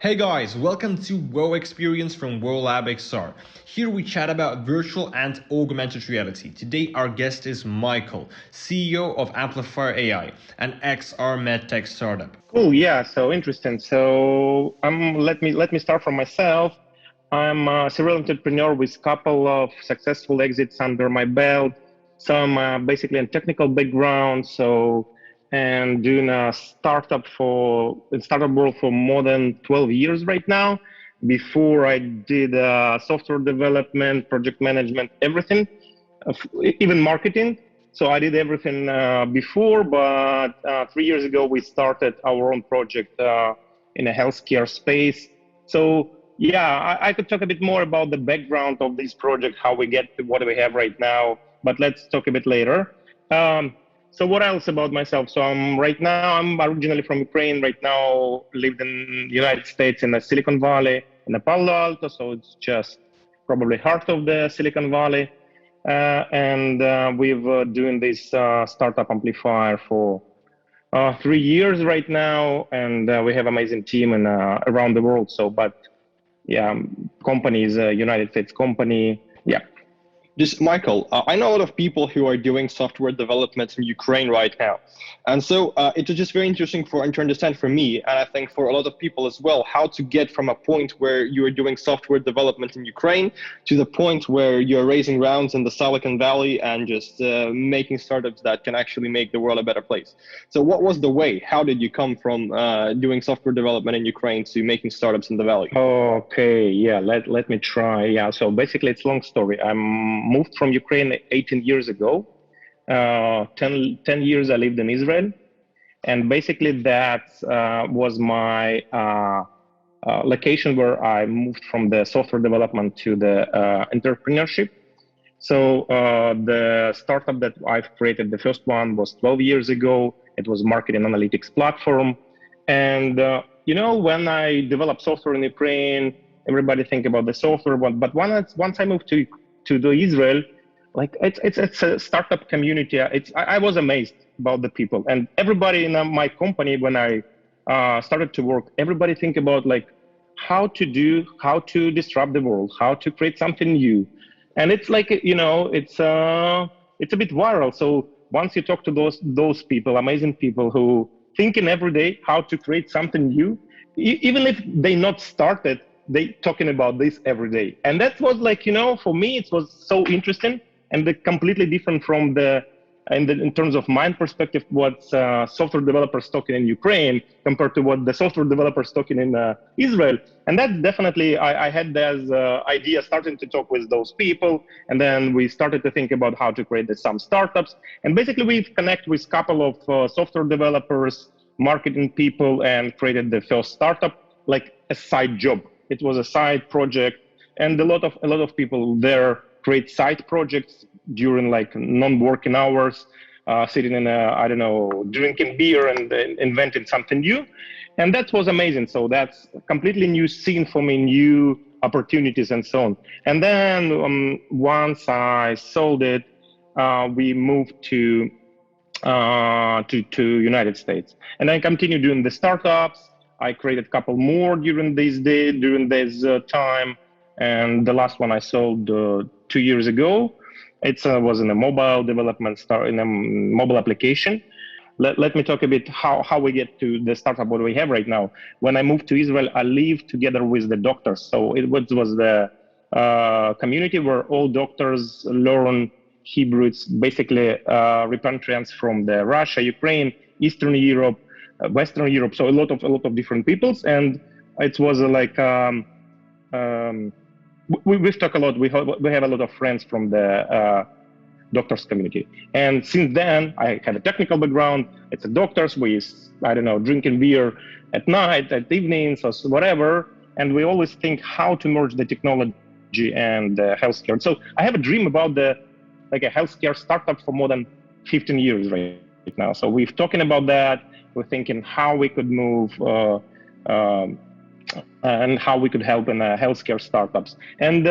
Hey guys, welcome to WoW Experience from WoW Lab XR. Here we chat about virtual and augmented reality. Today our guest is Michael, CEO of Amplifier AI, an XR medtech startup. Cool. Yeah. So interesting. So let me start from myself. I'm a serial entrepreneur with a couple of successful exits under my belt. So I'm basically a technical background. So and doing a startup for in startup world for more than 12 years right now. Before I did software development, project management, everything, even marketing. So I did everything before, but 3 years ago we started our own project in a healthcare space. So yeah, I could talk a bit more about the background of this project, how we get to what we have right now, but let's talk a bit later. So what else about myself? So I'm originally from Ukraine. Right now, lived in the United States in the Silicon Valley, in the Palo Alto. So it's just probably heart of the Silicon Valley. And we've doing this startup amplifier for 3 years right now, and we have amazing team and around the world. So, but yeah, company is a United States company. Yeah. Just Michael, I know a lot of people who are doing software development in Ukraine right now. And so it was just very interesting to understand for me, and I think for a lot of people as well, how to get from a point where you are doing software development in Ukraine to the point where you're raising rounds in the Silicon Valley and just making startups that can actually make the world a better place. So what was the way? How did you come from doing software development in Ukraine to making startups in the Valley? Okay, yeah, let me try. Yeah, so basically it's a long story. I moved from Ukraine 18 years ago. 10 years I lived in Israel. And basically that was my location where I moved from the software development to the entrepreneurship. So the startup that I've created, the first one was 12 years ago. It was a marketing analytics platform. And when I developed software in Ukraine, everybody think about the software. But once I moved to the Israel, like it's a startup community. I was amazed about the people and everybody in my company. When I started to work, everybody think about like how to disrupt the world, how to create something new. And it's like it's a bit viral. So once you talk to those people, amazing people who thinking every day how to create something new, even if they not started, they talking about this every day. And that was like for me it was so interesting and completely different from in terms of my perspective, what software developers talking in Ukraine compared to what the software developers talking in Israel. And that definitely, I had this idea starting to talk with those people. And then we started to think about how to create some startups. And basically we've connected with a couple of software developers, marketing people, and created the first startup, like a side job. It was a side project. And a lot of people there create side projects during like non-working hours, sitting in drinking beer and inventing something new. And that was amazing. So that's a completely new scene for me, new opportunities and so on. And then once I sold it, we moved to United States. And I continued doing the startups. I created a couple more during this time. And the last one I sold 2 years ago. It was in a mobile development in a mobile application. Let me talk a bit how we get to the startup what we have right now. When I moved to Israel, I lived together with the doctors. So it was the community where all doctors learn Hebrew. It's basically repatriants from the Russia, Ukraine, Eastern Europe, Western Europe. So a lot of different peoples. And it was we've talked a lot. We have a lot of friends from the doctors community. And since then, I have a technical background. It's a doctors with, drinking beer at night, at evenings, or whatever. And we always think how to merge the technology and healthcare. So I have a dream about a healthcare startup for more than 15 years right now. So we've talking about that. We're thinking how we could move and how we could help in healthcare startups. And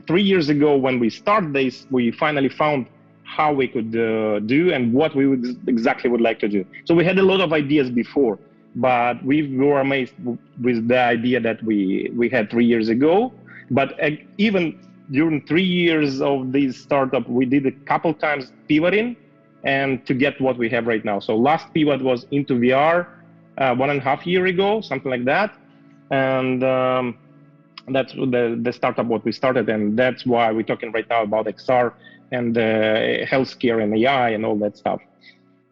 3 years ago, when we started this, we finally found how we could do and what we exactly would like to do. So we had a lot of ideas before. but we were amazed with the idea that we had 3 years ago. But even during 3 years of this startup, we did a couple times pivoting and to get what we have right now. So last pivot was into VR 1.5 years ago, something like that. And that's the startup what we started, and that's why we're talking right now about XR and healthcare and AI and all that stuff.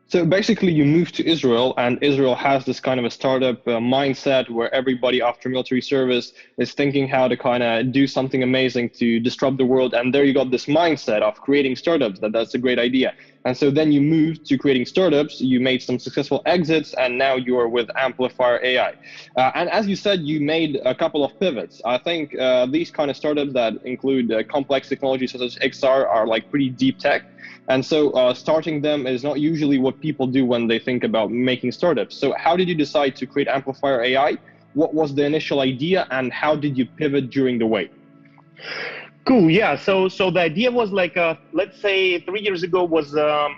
So basically, you move to Israel, and Israel has this kind of a startup mindset where everybody after military service is thinking how to kind of do something amazing to disrupt the world. And there you got this mindset of creating startups, that's a great idea. And so then you moved to creating startups, you made some successful exits, and now you are with Amplifier AI. And as you said, you made a couple of pivots. I think these kind of startups that include complex technologies such as XR are like pretty deep tech. And so starting them is not usually what people do when they think about making startups. So how did you decide to create Amplifier AI? What was the initial idea, and how did you pivot during the way? Cool. Yeah. So the idea was like, let's say 3 years ago was a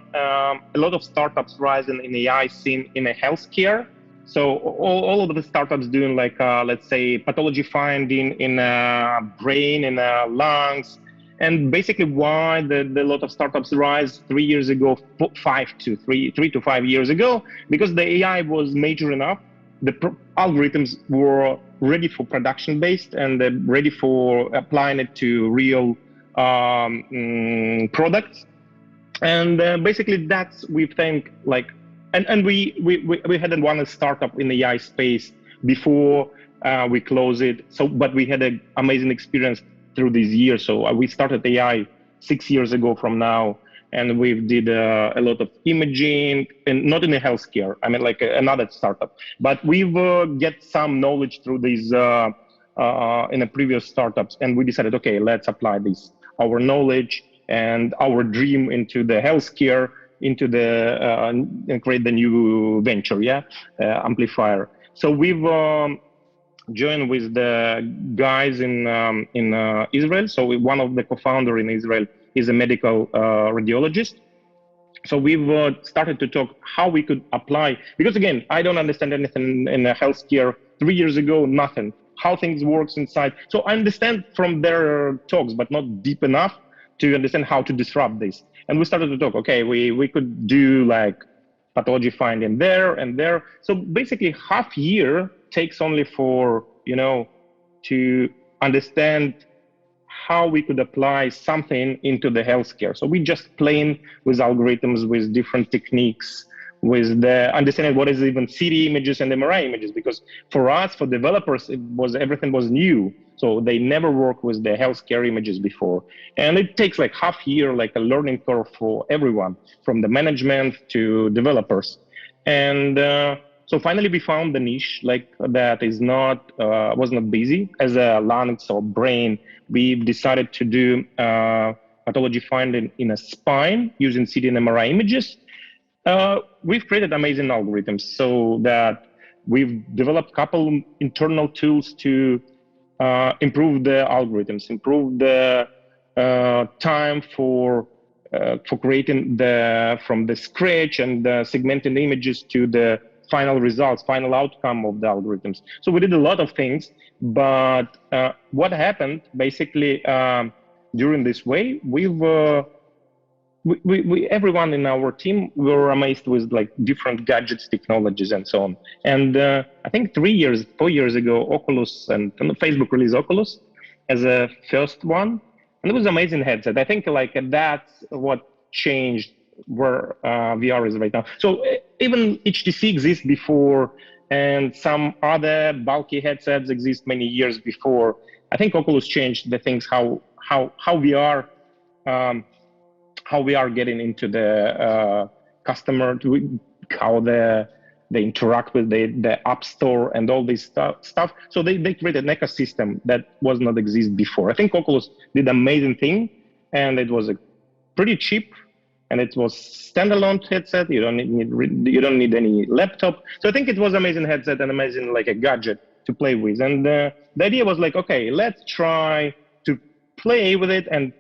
lot of startups rising in AI scene in a healthcare. So all of the startups doing like, let's say pathology finding in brain and lungs. And basically why the lot of startups rise 3 years ago, 3 to 5 years ago, because the AI was major enough. The algorithms were ready for production based and ready for applying it to real products. And basically that's, we think like, and we hadn't one startup in the AI space before we closed it. So, but we had an amazing experience through these years. So we started AI 6 years ago from now, and we did a lot of imaging, and not in the healthcare. I mean, like another startup. But we've get some knowledge through these in the previous startups, and we decided, okay, let's apply this our knowledge and our dream into the healthcare, into the and create the new venture, Amplifier. So we've joined with the guys in Israel. So one of the co-founder in Israel is a medical radiologist. So we've started to talk how we could apply, because again, I don't understand anything in healthcare. 3 years ago, nothing. How things works inside. So I understand from their talks, but not deep enough to understand how to disrupt this. And we started to talk, okay, we could do like pathology finding there and there. So basically half year takes only for, to understand how we could apply something into the healthcare. So we just playing with algorithms, with different techniques, with the understanding what is even CT images and MRI images, because for us, for developers, everything was new. So they never worked with the healthcare images before. And it takes like half year, like a learning curve for everyone, from the management to developers. And so finally we found the niche like that is was not busy as a lungs or brain. We decided to do pathology finding in a spine using CT and MRI images. We've created amazing algorithms so that we've developed a couple internal tools to improve the algorithms, improve the time for creating from the scratch and segmenting the images to the final results, final outcome of the algorithms. So we did a lot of things, but what happened basically during this way, everyone in our team were amazed with like different gadgets, technologies, and so on. And I think 4 years ago, Oculus and Facebook released Oculus as a first one, and it was an amazing headset. I think like that's what changed where VR is right now. So even HTC exists before, and some other bulky headsets exist many years before. I think Oculus changed the things how VR. How we are getting into the customer, how they interact with the app store and all this stuff. So they created an ecosystem that was not exist before. I think Oculus did an amazing thing, and it was pretty cheap, and it was standalone headset. You don't need any laptop. So I think it was amazing headset and amazing like a gadget to play with. And the idea was like, okay, let's try to play with it and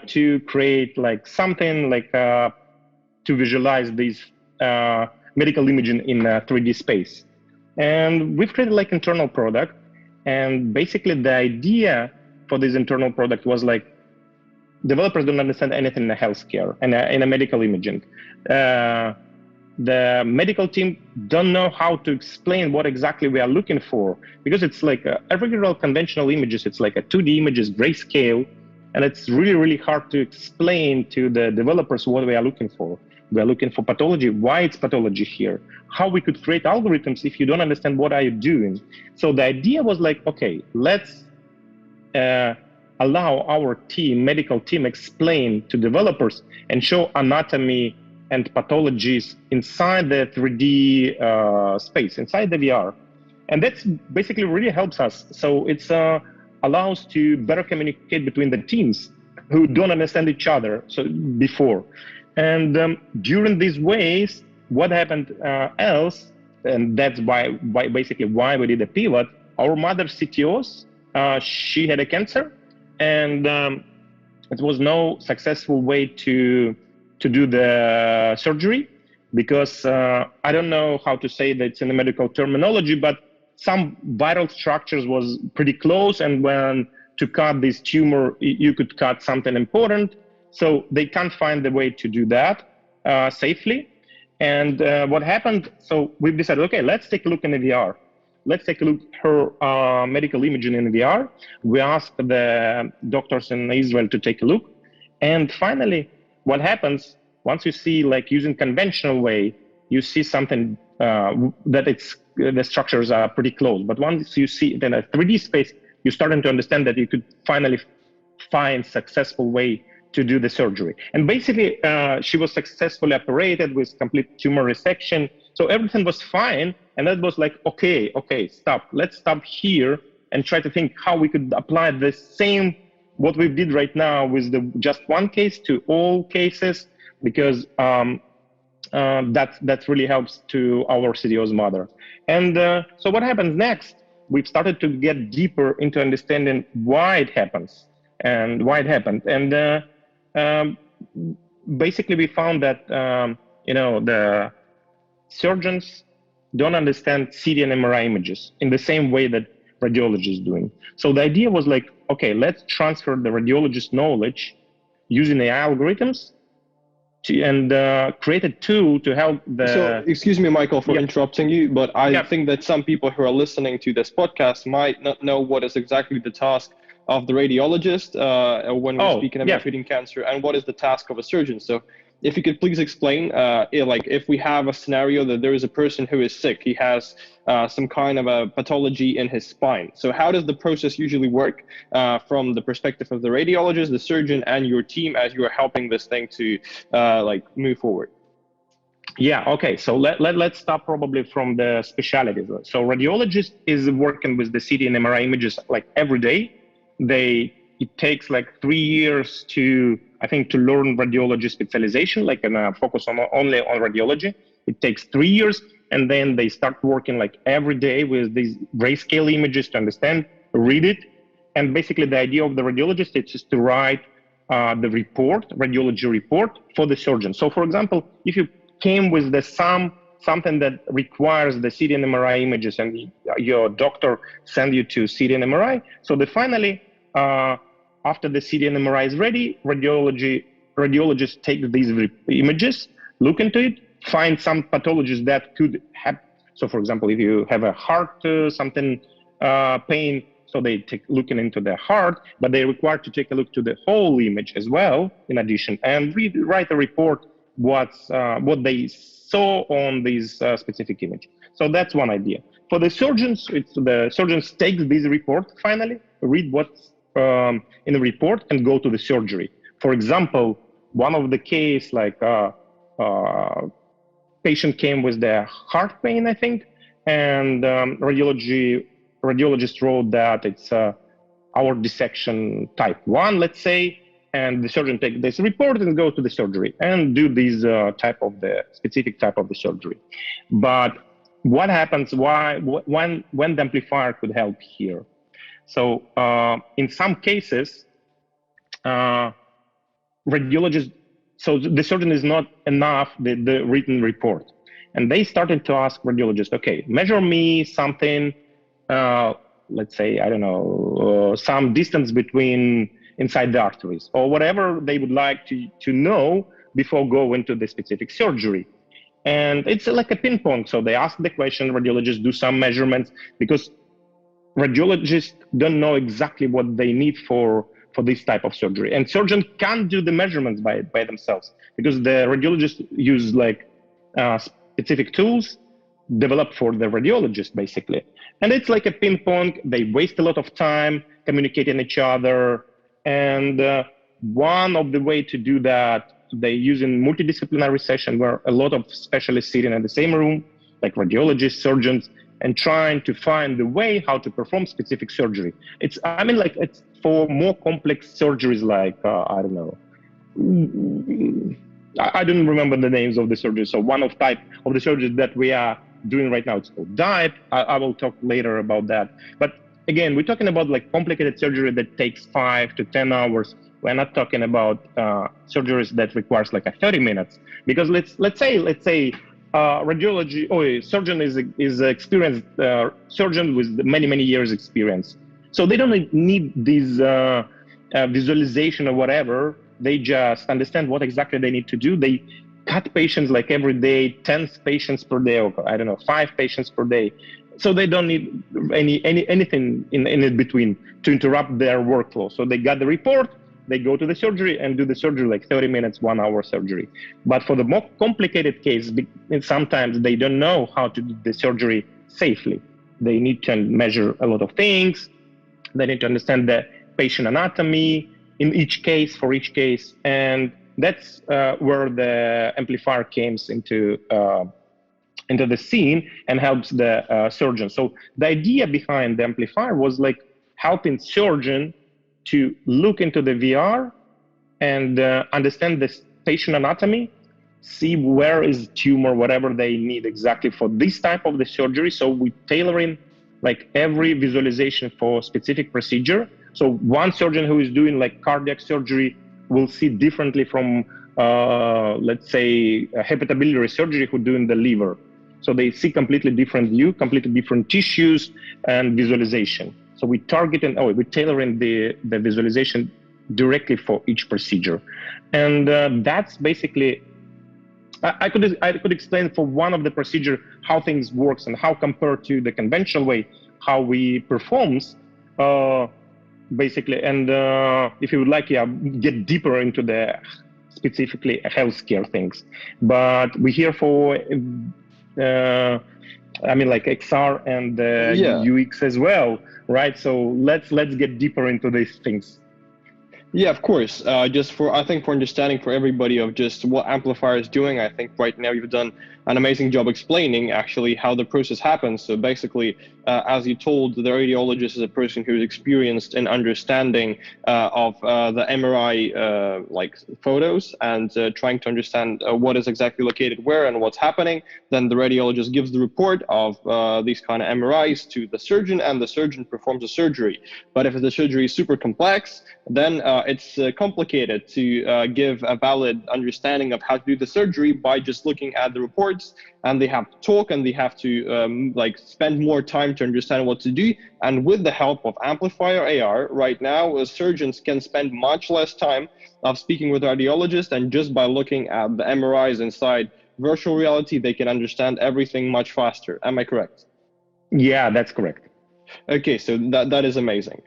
to create like something like to visualize these medical imaging in 3D space. And we've created like internal product. And basically the idea for this internal product was like, developers don't understand anything in healthcare and in a medical imaging. The medical team don't know how to explain what exactly we are looking for, because it's like regular conventional images. It's like a 2D images, grayscale, and it's really, really hard to explain to the developers what we are looking for. We are looking for pathology, why it's pathology here, how we could create algorithms if you don't understand what are you doing. So the idea was like, okay, let's allow our team, medical team, explain to developers and show anatomy and pathologies inside the 3D space, inside the VR. And that's basically really helps us. So it's allows to better communicate between the teams who don't understand each other before. And during these ways, what happened else, and that's basically why we did a pivot, our mother CTOs, she had a cancer, and it was no successful way to do the surgery, because I don't know how to say that in the medical terminology, but some viral structures was pretty close, and when to cut this tumor, you could cut something important. So they can't find the way to do that safely. And what happened, so we've decided, okay, let's take a look in the VR. Let's take a look at her medical imaging in VR. We asked the doctors in Israel to take a look. And finally, what happens, once you see like using conventional way, you see something that the structures are pretty close. But once you see it in a 3D space, you're starting to understand that you could finally find successful way to do the surgery. And basically, she was successfully operated with complete tumor resection. So everything was fine. And that was like, okay, stop. Let's stop here and try to think how we could apply the same, what we did right now with the just one case to all cases, because that really helps to our CDO's mother. And so what happens next? We've started to get deeper into understanding why it happens and why it happened. And basically we found that, the surgeons don't understand CT and MRI images in the same way that radiology is doing. So the idea was like, okay, let's transfer the radiologist knowledge using AI algorithms and create a tool to help the... So, excuse me, Michael, for interrupting you, but I think that some people who are listening to this podcast might not know what is exactly the task of the radiologist when we're speaking about treating cancer, and what is the task of a surgeon. So if you could please explain, like if we have a scenario that there is a person who is sick, he has some kind of a pathology in his spine. So how does the process usually work from the perspective of the radiologist, the surgeon, and your team as you are helping this thing to like move forward? Yeah, okay. So let's start probably from the specialties. So radiologist is working with the CT and MRI images like every day. It takes like 3 years to learn radiology specialization, like and focus only on radiology. It takes 3 years, and then they start working like every day with these grayscale images to understand, read it. And basically the idea of the radiologist is just to write the radiology report for the surgeon. So for example, if you came with something that requires the CT and MRI images, and your doctor send you to CT and MRI, so that finally, after the CT and MRI is ready, radiologists take these images, look into it, find some pathologies that could have. So, for example, if you have a heart pain, so they take looking into the heart, but they're required to take a look to the whole image as well, in addition, and write a report what they saw on this specific image. So that's one idea. For the surgeons, the surgeons take this report finally, read what's in the report, and go to the surgery. For example, one of the case, like patient came with the heart pain, I think, and radiologist wrote that it's our dissection type 1, let's say, and the surgeon take this report and go to the surgery and do this specific type of the surgery. But what happens? When the amplifier could help here? So in some cases, radiologist. So the surgeon is not enough the written report. And they started to ask radiologists, okay, measure me something, let's say, I don't know, some distance between inside the arteries or whatever they would like to know before going to the specific surgery. And it's like a ping pong. So they ask the question, radiologists do some measurements, because radiologists don't know exactly what they need for this type of surgery. And surgeons can't do the measurements by themselves, because the radiologists use like specific tools developed for the radiologist, basically. And it's like a ping pong. They waste a lot of time communicating each other. And one of the way to do that, they use in multidisciplinary session where a lot of specialists sitting in the same room, like radiologists, surgeons, and trying to find the way how to perform specific surgery. It's, I mean, like it's for more complex surgeries, like, I don't know, I don't remember the names of the surgeries. So one of type of the surgeries that we are doing right now, it's called DIPE. I will talk later about that. But again, we're talking about like complicated surgery that takes 5 to 10 hours. We're not talking about surgeries that requires like a 30 minutes. Because let's say radiology, surgeon is experienced surgeon with many years experience. So they don't need this visualization or whatever. They just understand what exactly they need to do. They cut patients like every day, 10 patients per day, or I don't know, 5 patients per day. So they don't need anything in between to interrupt their workflow. So they got the report, they go to the surgery and do the surgery like 30 minutes, 1 hour surgery. But for the more complicated case, sometimes they don't know how to do the surgery safely. They need to measure a lot of things. They need to understand the patient anatomy in each case, for each case. And that's where the amplifier comes into the scene and helps the surgeon. So the idea behind the amplifier was like helping surgeon to look into the VR and understand the patient anatomy, see where is tumor, whatever they need exactly for this type of the surgery. So we tailoring like every visualization for specific procedure. So one surgeon who is doing like cardiac surgery will see differently from, let's say, a hepatobiliary surgery who doing the liver. So they see completely different view, completely different tissues and visualization. So we target and we're tailoring the visualization directly for each procedure. And that's basically, I could explain for one of the procedure how things works and how compared to the conventional way, how we performs, basically. And if you would like, get deeper into the specifically healthcare things. But we're here for, I mean, like XR and UX as well, right? So let's get deeper into these things. Yeah, of course. Just for, I think for understanding for everybody of just what Amplifier is doing, I think right now you've done an amazing job explaining actually how the process happens. So basically, as you told, the radiologist is a person who's experienced in understanding of the MRI like photos and trying to understand what is exactly located where and what's happening. Then the radiologist gives the report of these kind of MRIs to the surgeon, and the surgeon performs a surgery. But if the surgery is super complex, then it's complicated to give a valid understanding of how to do the surgery by just looking at the reports, and they have to talk and they have to like spend more time to understand what to do. And with the help of Amplifier AI right now, surgeons can spend much less time of speaking with radiologists, and just by looking at the MRIs inside virtual reality, they can understand everything much faster. Am I correct? Yeah, that's correct. Okay, so that is amazing.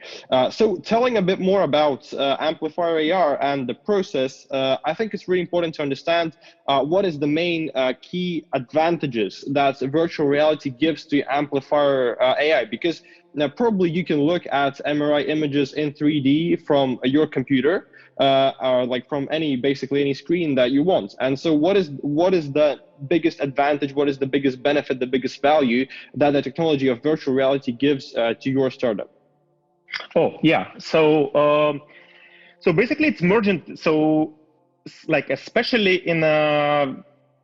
So telling a bit more about Amplifier AR and the process, I think it's really important to understand what is the main key advantages that virtual reality gives to Amplifier AI, because now probably you can look at MRI images in 3D from your computer, or like from basically any screen that you want. And so what is the biggest advantage, what is the biggest benefit, the biggest value that the technology of virtual reality gives to your startup? Oh yeah, so so basically it's mergent. So like especially in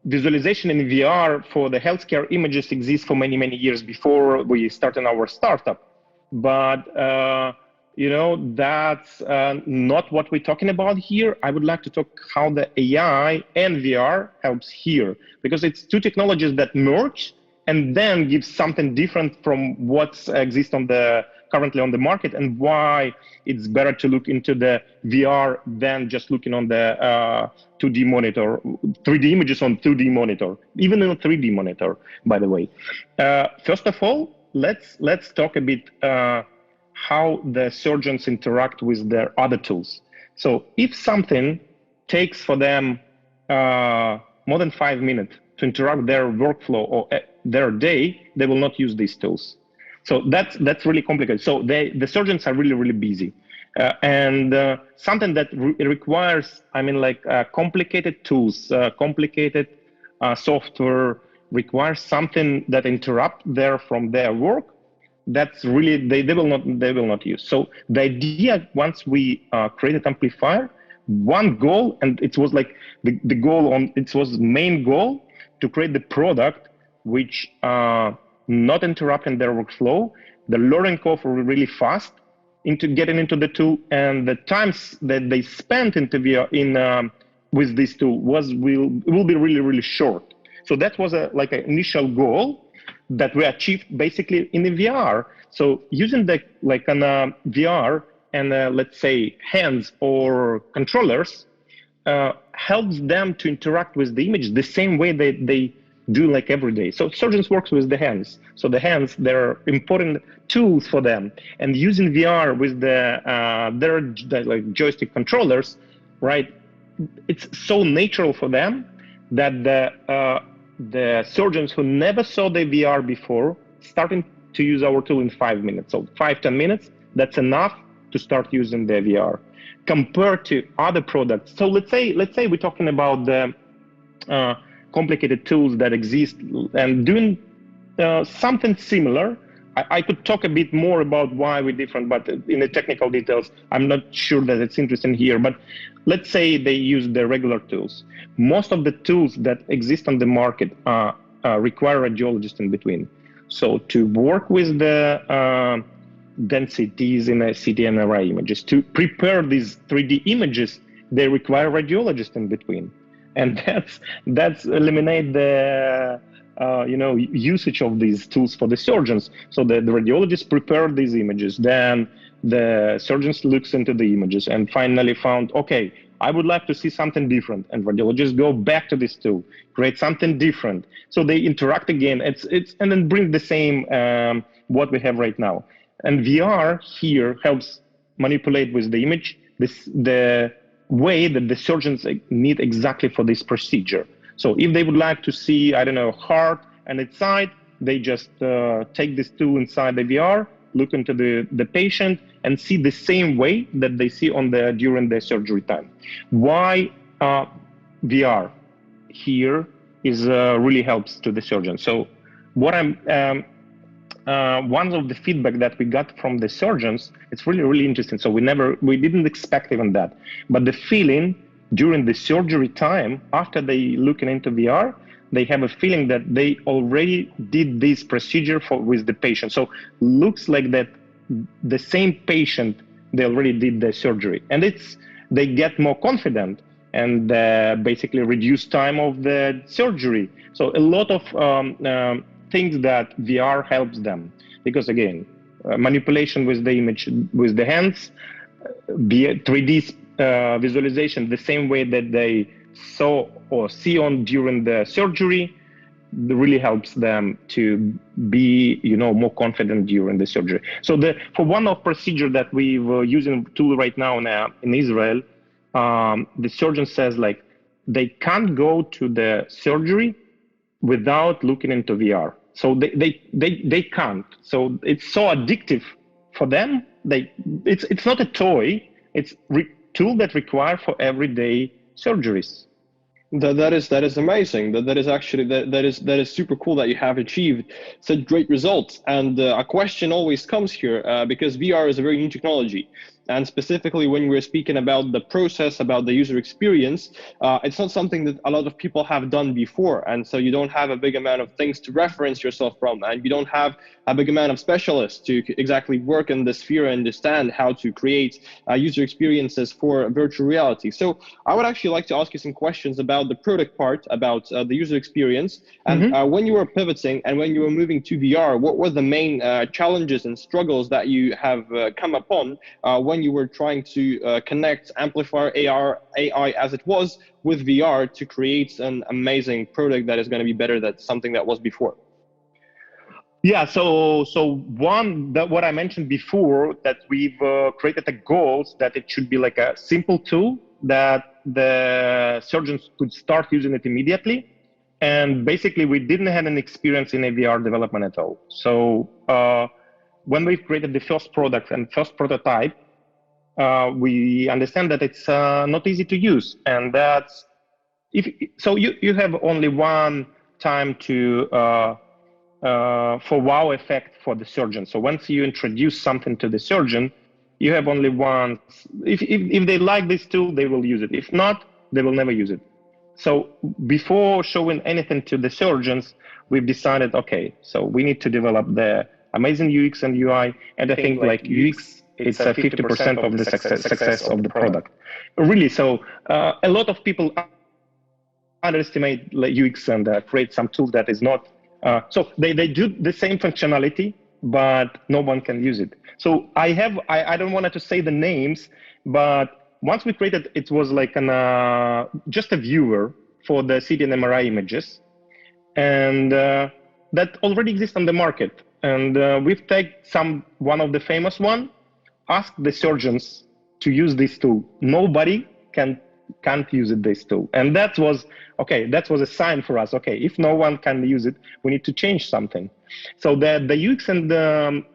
visualization in VR for the healthcare images exists for many years before we started our startup. But that's not what we're talking about here. I would like to talk how the AI and VR helps here, because it's two technologies that merge and then give something different from what exists currently on the market, and why it's better to look into the VR than just looking on the 2D monitor, 3D images on 2D monitor, even in a 3D monitor, by the way. First of all, let's talk a bit how the surgeons interact with their other tools. So if something takes for them more than 5 minutes to interrupt their workflow or their day, they will not use these tools. So that's really complicated. So the surgeons are really, really busy. And something that requires, complicated tools, complicated software, requires something that interrupt from their work. That's really they will not use. So the idea, once we created Amplifier, one goal, and it was like the goal it was main goal to create the product which not interrupting their workflow. The learning curve were really fast into getting into the tool, and the times that they spent with this tool will be really, really short. So that was an initial goal that we achieved basically in the VR. So using VR and let's say hands or controllers helps them to interact with the image the same way that they do every day. So surgeons work with the hands. So the hands, they're important tools for them. And using VR with their joystick controllers, right? It's so natural for them that the surgeons who never saw the VR before starting to use our tool in 5 minutes. So 5-10 minutes, that's enough to start using the VR compared to other products. So let's say we're talking about the complicated tools that exist and doing something similar. I could talk a bit more about why we're different, but in the technical details, I'm not sure that it's interesting here. But let's say they use the regular tools. Most of the tools that exist on the market require radiologists in between. So to work with the densities in a CT and MRI images, to prepare these 3D images, they require radiologists in between. And that's eliminate the usage of these tools for the surgeons. So the radiologists prepare these images, then the surgeons looks into the images and finally found, okay, I would like to see something different, and radiologists go back to this tool, create something different. So they interact again. And then bring the same what we have right now. And VR here helps manipulate with the image the way that the surgeons need exactly for this procedure. So if they would like to see, I don't know, heart and its side, they just take this tool inside the VR, look into the patient, and see the same way that they see during the surgery time. Why VR here is really helps to the surgeon. So what one of the feedback that we got from the surgeons, it's really, really interesting. So we didn't expect even that, but the feeling during the surgery time, after they looking into VR, they have a feeling that they already did this procedure with the patient. So looks like that the same patient, they already did the surgery, and they get more confident and basically reduce time of the surgery. So a lot of things that VR helps them, because again, manipulation with the image with the hands, be it 3D visualization the same way that they saw or see during the surgery, really helps them to be more confident during the surgery. So for one of procedure that we're using tool right now in Israel, the surgeon says they can't go to the surgery without looking into VR. So they can't. So it's so addictive for them. It's not a toy. It's tool that require for everyday surgeries. That is amazing. That is actually that is super cool that you have achieved such great results. And a question always comes here because VR is a very new technology. And specifically when we're speaking about the process, about the user experience, it's not something that a lot of people have done before. And so you don't have a big amount of things to reference yourself from, and you don't have a big amount of specialists to exactly work in the sphere and understand how to create user experiences for virtual reality. So I would actually like to ask you some questions about the product part, about the user experience. And when you were pivoting and when you were moving to VR, what were the main challenges and struggles that you have come upon when you were trying to connect Amplifier AI as it was with VR to create an amazing product that is going to be better than something that was before? Yeah, so one, that what I mentioned before, that we've created a goals that it should be like a simple tool that the surgeons could start using it immediately. And basically, we didn't have an experience in AVR development at all. So when we've created the first product and first prototype, we understand that it's not easy to use, and that's so you have only one time to for wow effect for the surgeon. So once you introduce something to the surgeon, you have only one. If they like this tool, they will use it. If not, they will never use it. So before showing anything to the surgeons, we've decided, okay, so we need to develop the amazing UX and UI. And I think like UX, it's a 50% of the success of the product. Really, so a lot of people underestimate like UX and create some tool that is not. So they do the same functionality, but no one can use it. So I don't want to say the names, but once we created, it was like an just a viewer for the CT and MRI images, and that already exists on the market. And we've taken one of the famous one, asked the surgeons to use this tool. Nobody can't use this tool, and that was okay. That was a sign for us. Okay, if no one can use it, we need to change something. So the UX and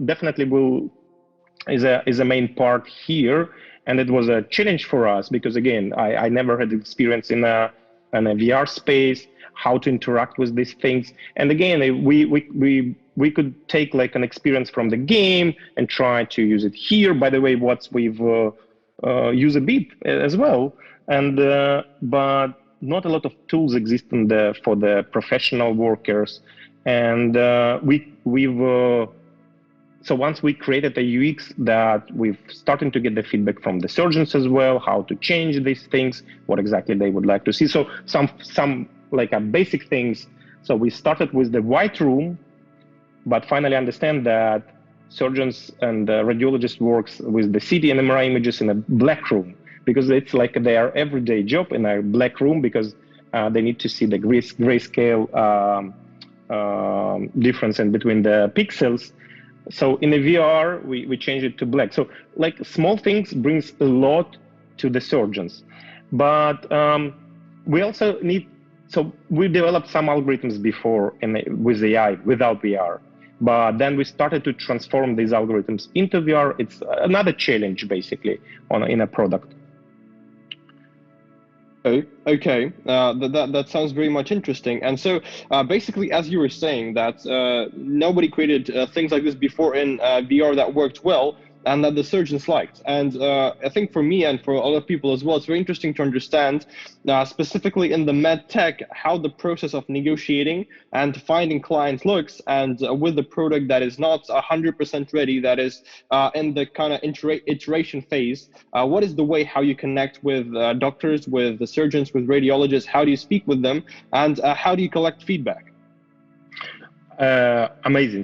definitely is a main part here, and it was a challenge for us because again, I never had experience in a VR space, how to interact with these things. And again, we could take like an experience from the game and try to use it here. By the way, we've used a bit as well, and but not a lot of tools exist for the professional workers. And we've so once we created a UX that we've started to get the feedback from the surgeons as well, how to change these things, what exactly they would like to see. So some like a basic things. So we started with the white room, but finally understand that surgeons and radiologists works with the CT and MRI images in a black room, because it's like their everyday job in a black room, because they need to see the grayscale difference in between the pixels. So in the VR, we change it to black. So like small things brings a lot to the surgeons, but we also need, so we developed some algorithms before with AI without VR, but then we started to transform these algorithms into VR. It's another challenge basically in a product. Okay, that sounds very much interesting. And so basically, as you were saying, that nobody created things like this before in VR that worked well and that the surgeons liked. And I think for me and for other people as well, it's very interesting to understand specifically in the med tech how the process of negotiating and finding clients looks, and with the product that is not 100% ready, that is in the kind of iteration phase, what is the way how you connect with doctors, with the surgeons, with radiologists? How do you speak with them, and how do you collect feedback? Amazing.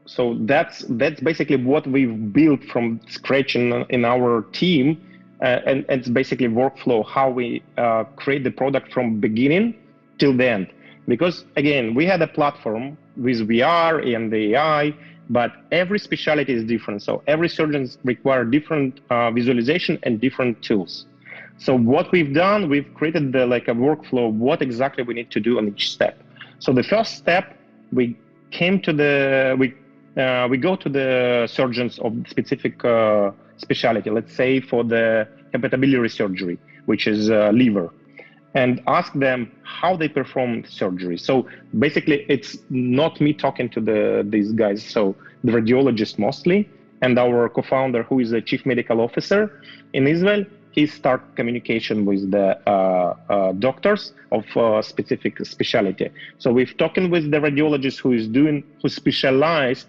So that's basically what we've built from scratch in our team, and it's basically workflow, how we create the product from beginning till the end. Because again, we had a platform with VR and the AI, but every specialty is different. So every surgeon require different visualization and different tools. So what we've done, we've created like a workflow, what exactly we need to do on each step. So the first step, we go to the surgeons of specific specialty, let's say for the hepatobiliary surgery, which is liver, and ask them how they perform surgery. So basically, it's not me talking to these guys, so the radiologists mostly, and our co-founder, who is the chief medical officer in Israel, he start communication with the doctors of specific specialty. So we've talking with the radiologist who specialized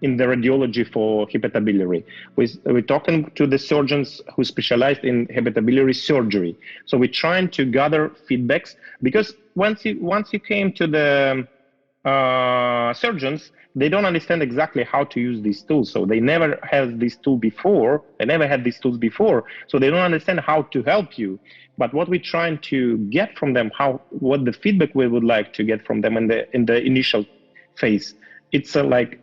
in the radiology for hepatobiliary. We're talking to the surgeons who specialized in hepatobiliary surgery. So we're trying to gather feedbacks, because once you came to the surgeons, they don't understand exactly how to use these tools. So they never had this tool before. They never had these tools before. So they don't understand how to help you. But what we're trying to get from them, what the feedback we would like to get from them in the initial phase, it's like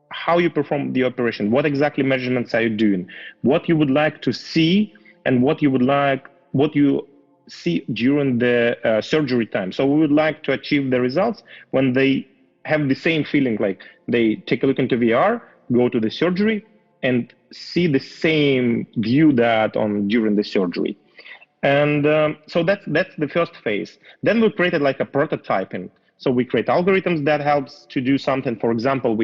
how you perform the operation, what exactly measurements are you doing, what you would like to see, and what you see during the surgery time. So we would like to achieve the results when they have the same feeling, like they take a look into VR, go to the surgery, and see the same view that during the surgery. And so that's the first phase. Then we created like a prototyping. So we create algorithms that helps to do something. For example,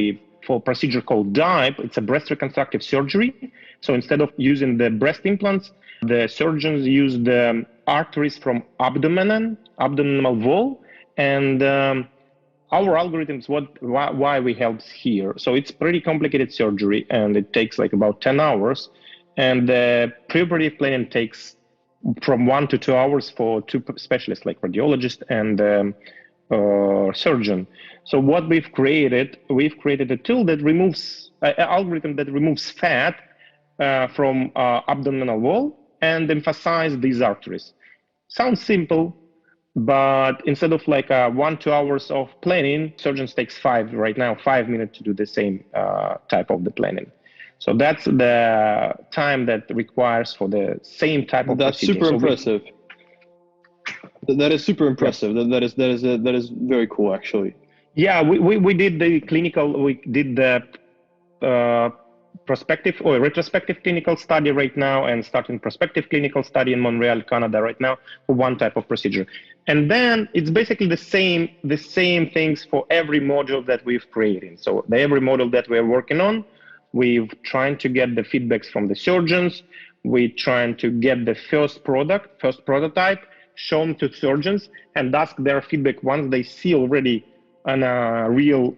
for a procedure called DIPE, it's a breast reconstructive surgery. So instead of using the breast implants, the surgeons use the arteries from abdominal wall, and our algorithms, why we help here. So it's pretty complicated surgery, and it takes like about 10 hours. And the preoperative planning takes from 1 to 2 hours for two specialists, like radiologist and surgeon. So what we've created a tool that removes, an algorithm that removes fat from abdominal wall and emphasize these arteries. Sounds simple, but instead of like 1-2 hours of planning, surgeons takes 5 minutes to do the same type of the planning. So that's the time that requires for the same type of That's procedure. super impressive. That is super impressive. Yeah. That is very cool, actually. Yeah, we did the clinical. We did the prospective or retrospective clinical study right now, and starting prospective clinical study in Montreal, Canada right now for one type of procedure. And then it's basically the same things for every module that we've created. So every module that we're working on, we've trying to get the feedbacks from the surgeons. We're trying to get the first prototype shown to surgeons and ask their feedback. Once they see already a real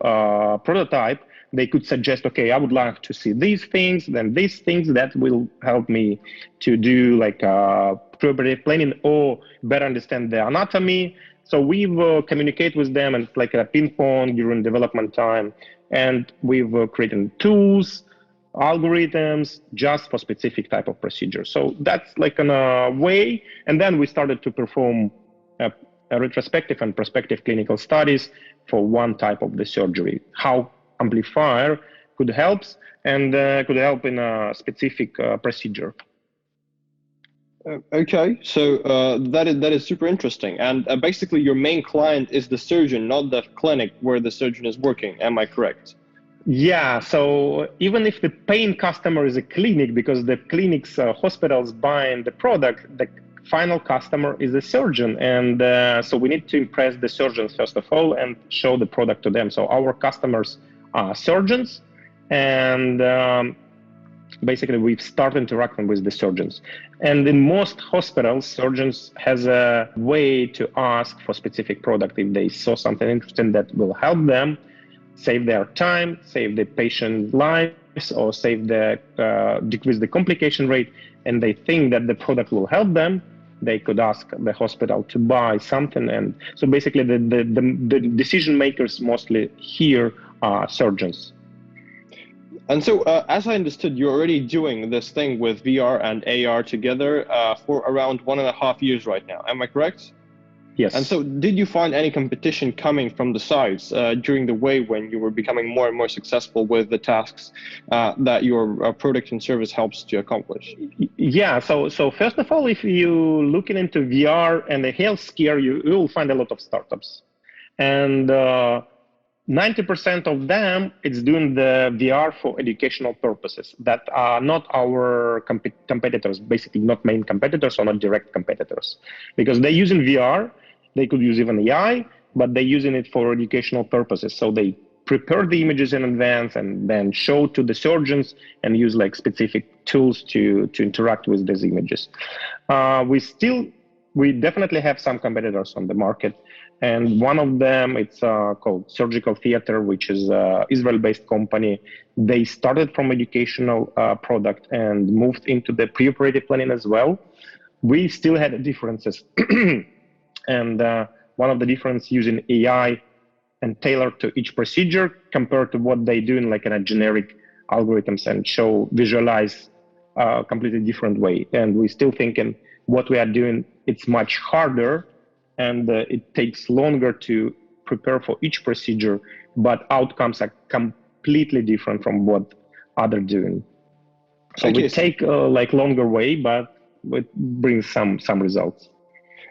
prototype, they could suggest, okay, I would like to see these things, then these things that will help me to do like preoperative planning or better understand the anatomy. So we've communicate with them, and like a ping pong during development time, and we've created tools, algorithms just for specific type of procedure. So that's like a way. And then we started to perform a retrospective and prospective clinical studies for one type of the surgery, how Amplifier could help and could help in a specific procedure. Okay, so that is super interesting. And basically, your main client is the surgeon, not the clinic where the surgeon is working. Am I correct? Yeah, so even if the paying customer is a clinic, because the clinic's hospitals buying the product, the final customer is the surgeon. And so we need to impress the surgeons, first of all, and show the product to them. So our customers are surgeons, and basically we've started interacting with the surgeons. And in most hospitals, surgeons has a way to ask for specific product if they saw something interesting that will help them save their time, save the patient lives, or decrease the complication rate, and they think that the product will help them, they could ask the hospital to buy something. And so basically the decision makers mostly here are surgeons. And so, as I understood, you're already doing this thing with VR and AR together for around 1.5 years right now. Am I correct? Yes. And so, did you find any competition coming from the sides during the way when you were becoming more and more successful with the tasks that your product and service helps to accomplish? Yeah. So first of all, if you looking into VR and the healthcare, you will find a lot of startups, and 90% of them, it's doing the VR for educational purposes that are not our competitors, basically not main competitors or not direct competitors, because they're using VR. They could use even AI, but they're using it for educational purposes. So they prepare the images in advance and then show to the surgeons and use like specific tools to interact with these images. We definitely have some competitors on the market, and one of them it's called Surgical Theater, which is an Israel-based company. They started from educational product and moved into the preoperative planning as well. We still had differences, and one of the differences using AI and tailored to each procedure compared to what they do in like in a generic algorithms and visualize a completely different way. And we still thinking what we are doing, it's much harder and it takes longer to prepare for each procedure, but outcomes are completely different from what others doing. So we take like longer way, but it brings some results.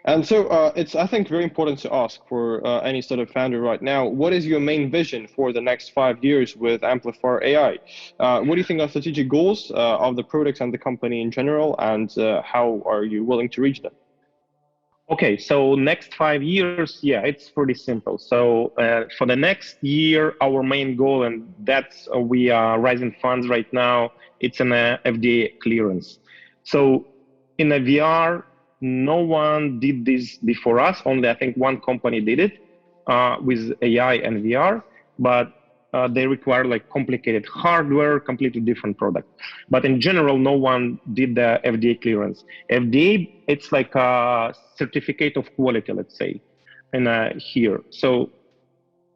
And so it's, I think, very important to ask for any sort of founder right now, what is your main vision for the next 5 years with Amplifier AI? What do you think are strategic goals of the products and the company in general, and how are you willing to reach them? Okay, so next 5 years, yeah, it's pretty simple. So for the next year, our main goal, and that's we are raising funds right now, it's an FDA clearance. So in a VR, no one did this before us. Only I think one company did it with AI and VR, but they require like complicated hardware, completely different product. But in general, no one did the FDA clearance. FDA, it's like a certificate of quality, let's say, in here. So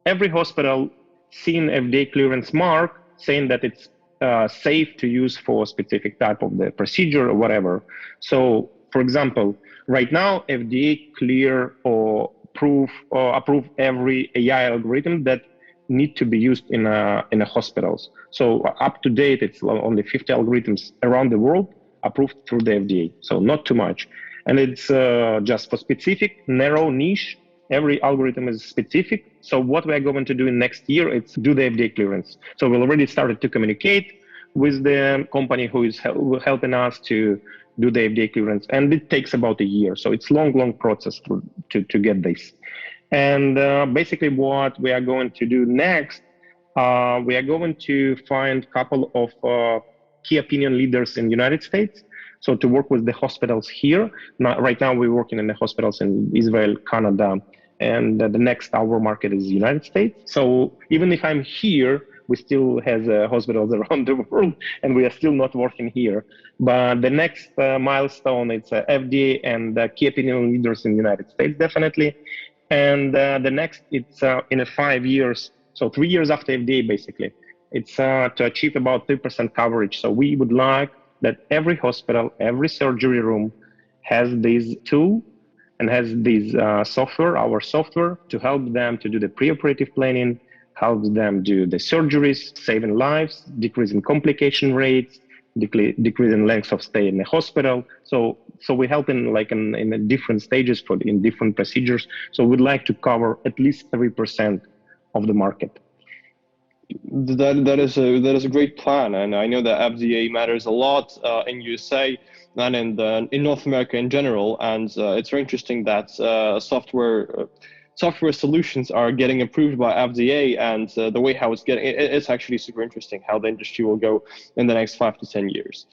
every hospital seen FDA clearance mark saying that it's safe to use for a specific type of the procedure or whatever. So for example, right now, FDA clear or approve every AI algorithm that need to be used in hospitals. So up to date, it's only 50 algorithms around the world approved through the FDA. So not too much. And it's just for specific, narrow niche. Every algorithm is specific. So what we're going to do next year, it's do the FDA clearance. So we already started to communicate with the company who is helping us to do the FDA clearance, and it takes about a year. So it's long process to get this. And basically what we are going to do next, we are going to find a couple of key opinion leaders in the United States. So to work with the hospitals here. Right now we're working in the hospitals in Israel, Canada, and the next our market is the United States. So even if I'm here, we still have hospitals around the world, and we are still not working here. But the next milestone, it's FDA and key opinion leaders in the United States, definitely. And the next, it's in 5 years, so 3 years after FDA, basically. It's to achieve about 3% coverage. So we would like that every hospital, every surgery room has this tool and has this software, our software, to help them to do the preoperative planning, helps them do the surgeries, saving lives, decreasing complication rates, decreasing length of stay in the hospital. So we help in different stages in different procedures. So we'd like to cover at least 3% of the market. That is a great plan, and I know that FDA matters a lot in USA and in North America in general. And it's very interesting that software solutions are getting approved by FDA, and the way how it's getting it's actually super interesting how the industry will go in the next 5 to 10 years.